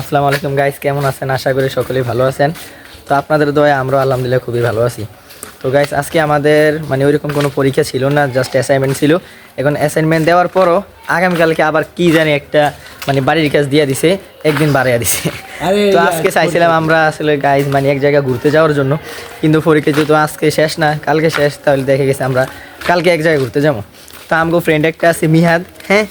আসসালামু আলাইকুম গাইস, কেমন আছেন? আশা করি সকলেই ভালো আছেন। তো আপনাদের দয়ায় আমরা আলহামদুলিল্লাহ খুবই ভালো আছি। তো গাইস, আজকে আমাদের ওইরকম কোনো পরীক্ষা ছিল না, জাস্ট অ্যাসাইনমেন্ট ছিল। এখন অ্যাসাইনমেন্ট দেওয়ার পরও আগামীকালকে আবার কি জানি একটা বাড়ির কাজ দিয়ে দিছে, একদিন বাড়াইয়া দিছে। তো আজকে চাইছিলাম আমরা আসলে গাইস এক জায়গায় ঘুরতে যাওয়ার জন্য, কিন্তু পরীক্ষা যেহেতু আজকে শেষ না, কালকে শেষ, তাহলে দেখে গেছে আমরা কালকে এক জায়গায় ঘুরতে যাবো। তো আমগো ফ্রেন্ড একটা আছে মিহাদ, হ্যাঁ,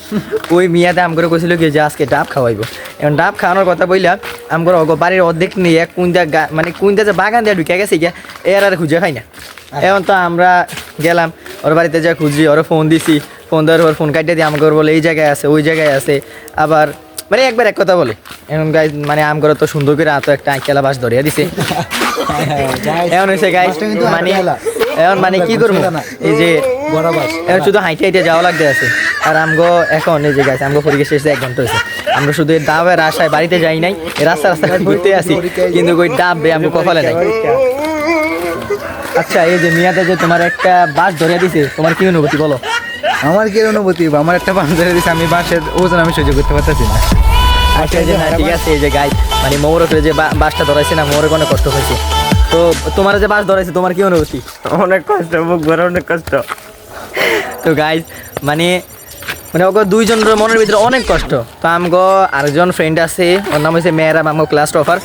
ওই মিয়াদে আমগরে কইছিল কি যে আজকে ডাব খাওয়াইবো। এখন ডাব খাওয়ানোর কথা বললা আমগর বাড়ির অর্ধেক নিয়ে কুইন্দা যে বাগান দিয়ে ঢুকে গেছে গিয়া এর আর খুঁজে খাই না। এখন তো আমরা গেলাম ওর বাড়িতে যা খুঁজি, ওরা ফোন দিছি, ফোন দেওয়ার পর ফোন কাটিয়ে দিয়ে আমগর বলে এই জায়গায় আছে, ওই জায়গায় আছে, আবার একবার এক কথা বলে। এখন গাইজ আমগর তো সুন্দর করে এত একটা আঁকেলা বাস ধরিয়া দিছে। এখন হয়েছে গাইজ এখন কি করবো, এই যে এখন শুধু হাইটে হাইটে যাওয়া লাগতে আছে। আর আমগো এখন এই যে গাইজ আমগো পরীক্ষা শেষে 1 ঘন্টা হয়েছে, আমরা শুধু এই ডাবের আশায় বাড়িতে যাই নাই, রাস্তা ঘুরতে আসি, কিন্তু ওই ডাব আমগো কপালে নাই। আচ্ছা, এই যে মিয়াদে যে তোমার একটা বাস ধরিয়া দিছে, তোমার কি অনুভূতি বলো? আমার কি অনুভূতি, আমার একটা বাস ধরে দিচ্ছে, আমি বাসের ওজন আমি সহ্য করতে পারতেছি না। আচ্ছা, এই যে না, ঠিক আছে, এই যে গাই মোমোর উপরে যে বাসটা ধরাইছে না, মোমোর অনেক কষ্ট হয়েছে। তো তোমার যে বাস ধরাইছে, তোমার কি অনুভূতি? অনেক কষ্ট, মুখ ভরা অনেক কষ্ট। তো গাইজ ওকে দুইজনের মনের ভিতরে অনেক কষ্ট। তো আমগো আরেকজন ফ্রেন্ড আছে, ওর নাম হচ্ছে মেয়েরা, আমগো ক্লাস টপার।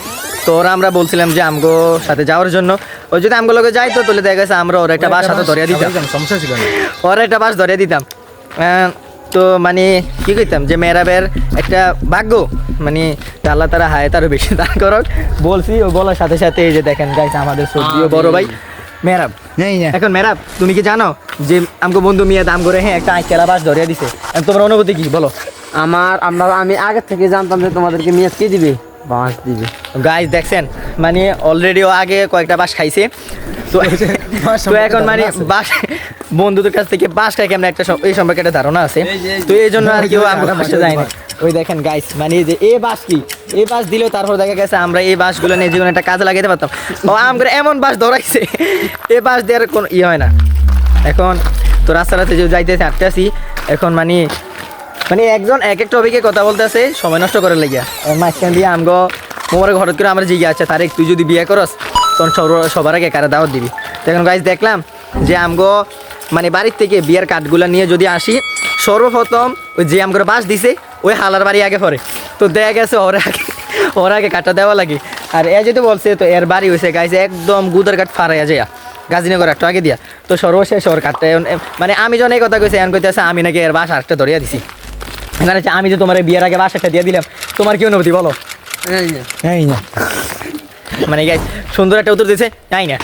তো ওরা আমরা বলছিলাম যে আমগো সাথে যাওয়ার জন্য, ওই যদি আমগো লোকে যাইতো তাহলে দেখা গেছে আমরা ওর একটা বাস হাতে ধরিয়ে দিতাম, সমস্যা ছিল না, ওর একটা বাস ধরিয়ে দিতাম। তো কি করতাম যে মেয়েরাবের একটা ভাগ্য, আল্লাহ তারা হায় তারও বেশি দান করক বলছি। ও বলার সাথে সাথে এই যে দেখেন গাইছে আমাদের সবজিও বড় ভাই মেহরাব। এখন মেহরাব, তুমি কি জানো যে আমগো বন্ধু মিয়াদ আম করে একটা আঁকেলা বাস ধরিয়ে দিছে? তোমার অনুভূতি কি বলো? আমি আগে থেকে জানতাম যে তোমাদেরকে মিয়াদ কি দিবে, বাস দিবে। গাইজ দেখছেন অলরেডি ও আগে কয়েকটা বাস খাইছে। তো এখন বাস বন্ধুদের কাছ থেকে বাস খাই কেমন একটা এই সম্পর্কে একটা ধারণা আছে। তো এই জন্য আর কেউ আমরা বাসে যাই না। ওই দেখেন গাইস, যে এই বাস কি, এই বাস দিলেও তারপর দেখা গেছে আমরা এই বাসগুলো নিয়ে জীবনে একটা কাজে লাগাইতে পারতাম। ও আমরা এমন বাস ধরাইছে, এই বাস দেওয়ার কোনো হয় না। এখন তো রাস্তাতে যে যাইতেছে, হাঁটতে আসি, এখন একজন এক একটা টপিকে কথা বলতেছে, সময় নষ্ট করে লেগে মাঝখান দিয়ে আমগো মোমরে ঘরত করে আমরা জিজ্ঞাসা আছে, তারে তুই যদি বিয়ে করস তখন সবার আগে কারা দাওয়াত দিবি। তো এখন গাইজ দেখলাম যে আমগো বাড়ির থেকে বিয়ের কাঠগুলা নিয়ে যদি আসি, সর্বপ্রথম ওই যে আমগো বাস দিছে ওই হালার বাড়ি আগে পরে। তো দেখা গেছে ওর আগে কাঠটা দেওয়া লাগে। আর এ যেহেতু বলছে, তো এর বাড়ি হয়েছে গাইছে একদম গুদার কাঠ ফারাইয়া যায় গাজীনগর একটু আগে দিয়া। তো সর্বশেষ ওর কাঠটা আমি যখন এই কথা কইছি, এখন কইতেছে আমি নাকি এর বাস আরেকটা ধরিয়া দিছি। এখানে আমি যে তোমার বিয়ের আগে বাস একটা দিয়ে দিলাম, তোমার কি অনুভূতি বলো? এই না গাইস সুন্দর একটা উত্তর দিয়েছে, তাই না?